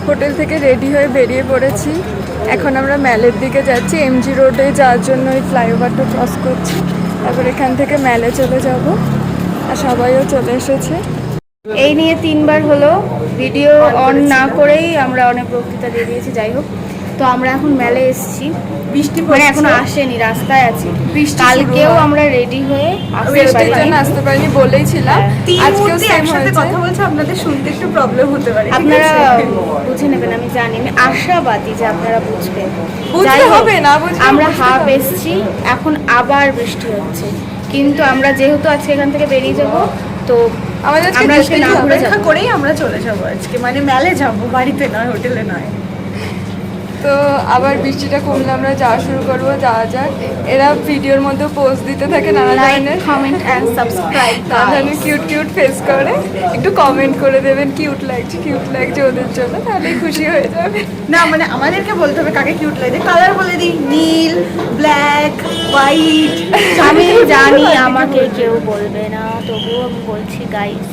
Hotel থেকে ready হয়ে বেরিয়ে পড়েছি। এখন আমরা ম্যালের দিকে যাচ্ছি। এমজি রোডে যাওয়ার জন্য ওই ফ্লাইওভারটা ক্রস করছি, তারপর এখান থেকে ম্যালে চলে যাব। আর সবাইও চলে এসেছে। এই নিয়ে 3 বার হলো ভিডিও অন না করেই আমরা অনেক বক্তৃতা দিয়ে দিয়েছি। যাই হোক, তো আমরা এখন মেলে এসেছি। বৃষ্টি মানে এখনো আসেনি, রাস্তায় আছি। কালকেও আমরা রেডি হয়ে বৃষ্টির জন্য আসতে পারিনি বলেইছিলাম। আজকেও একসাথে কথা বলছি, আপনাদের শুনতে একটু প্রবলেম হতে পারে, আপনারা বুঝে নেবেন। আমি জানি, আমি আশাবাদী যে আপনারা বুঝবেন। বুঝতে হবে না, আমরা হাফ এসেছি, এখন আবার বৃষ্টি হচ্ছে, কিন্তু আমরা যেহেতু আজকে এখান থেকে বেরিয়ে যাব, তো আমরা আজকে না অপেক্ষা করেই আমরা চলে যাবো আজকে, মানে মেলে যাবো, বাড়িতে নয়, হোটেলে নয়। তো আবার বৃষ্টিটা কমলে আমরা যাওয়া শুরু করবো। যাওয়া যাক। এরা ভিডিওর মধ্যে পোস্ট দিতে থাকে নানা ধরনের, কমেন্ট এন্ড সাবস্ক্রাইব, নানা ধরনের কিউট কিউট ফেস করে। একটু কমেন্ট করে দেবেন কিউট লাগছে ওদের জন্য, তাহলেই খুশি হয়ে যাবে। না মানে আমাদেরকে বলতে হবে কাকে কিউট লাগে। কালার বলে দিই, নীল, ব্ল্যাক, হোয়াইট। আমি জানি আমাকে কেউ বলবে না, তবুও আমি বলছি গাইস।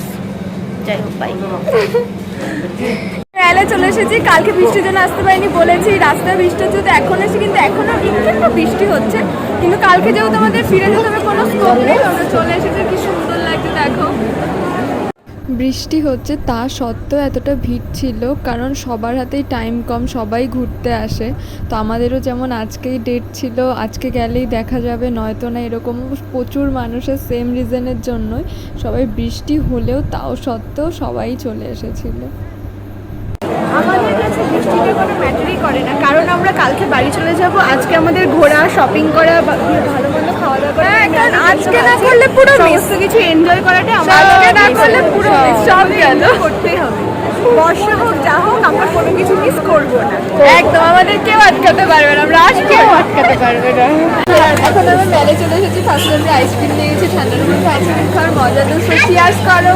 যাই হোক, বাই। মেলে চলে এসেছি। কালকে বৃষ্টির জন্য আসতে পারিনি বলেছি, রাস্তায় বৃষ্টি হচ্ছে, তো এখন এসে কিন্তু এখনো একটু বৃষ্টি হচ্ছে, কিন্তু কালকে যেহেতু আমাদের ফিরে যেতে হবে, কোনো স্কোপ নেই। আমরা চলে এসেছি, কি সুন্দর লাগছে দেখো। বৃষ্টি হচ্ছে তা সত্ত্বেও এতটা ভিড় ছিল, কারণ সবার হাতেই টাইম কম, সবাই ঘুরতে আসে। তো আমাদেরও যেমন আজকেই ডেট ছিল, আজকে গেলেই দেখা যাবে, নয়তো না। এরকম প্রচুর মানুষের সেম রিজনের জন্যই সবাই, বৃষ্টি হলেও তাও সত্ত্বেও সবাই চলে এসেছিল। আমাদের কাছে বৃষ্টিটা কোনো ম্যাটারই করে না, কারণ আমরা কালকে বাড়ি চলে যাব। আজকে আমাদের ঘোরা, শপিং করা, ভালো মন্দ খাওয়া দাওয়া করা, আজকে না করলে পুরো সমস্ত কিছু এনজয় করাটা আজকে না করলে পুরো সব গেল। করতেই হবে। বর্ষা হোক যা হোক, আমরা কোনো কিছু মিস করবো না। একদম, আমাদের কেউ আটকাতে পারবে না, আমরা কেউ আটকাতে পারবে না। এখন আমরা মেলে চলে এসেছি। ফার্স্ট আমরা আইসক্রিম নিয়ে গেছি, ঠান্ডার মধ্যে আইসক্রিম খাওয়ার মজা। তো চিয়ার্স করো।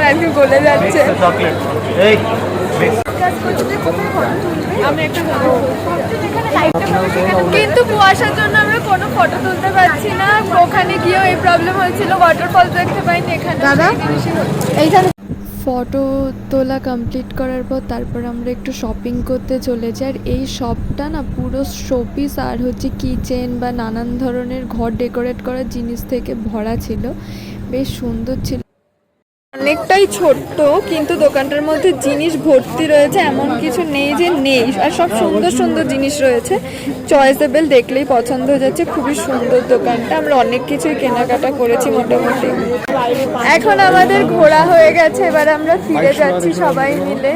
আইসক্রিম গলে যাচ্ছে। কিন্তু কুয়াশার জন্য আমরা কোনো ফটো তুলতে পারছি না। ওখানে গিয়েও এই প্রবলেম হয়েছিল, ওয়াটারফল দেখতে পাইনি। এখানে এইখানে ফটো তোলা কমপ্লিট করার পর তারপর আমরা একটু শপিং করতে চলে যাই। আর এই শপটা না পুরো শোপিস আর হচ্ছে কিচেন বা নানান ধরনের ঘর ডেকোরেট করার জিনিস থেকে ভরা ছিল, বেশ সুন্দর ছিল। অনেকটাই ছোট্ট, কিন্তু দোকানটার মধ্যে জিনিস ভর্তি রয়েছে, এমন কিছু নেই যে নেই। আর সব সুন্দর সুন্দর জিনিস রয়েছে, চয়েসেবল, দেখলেই পছন্দ হয়ে যাচ্ছে। খুবই সুন্দর দোকানটা। আমরা অনেক কিছুই কেনাকাটা করেছি মোটামুটি। এখন আমাদের ঘোরা হয়ে গেছে, এবার আমরা ফিরে যাচ্ছি সবাই মিলে।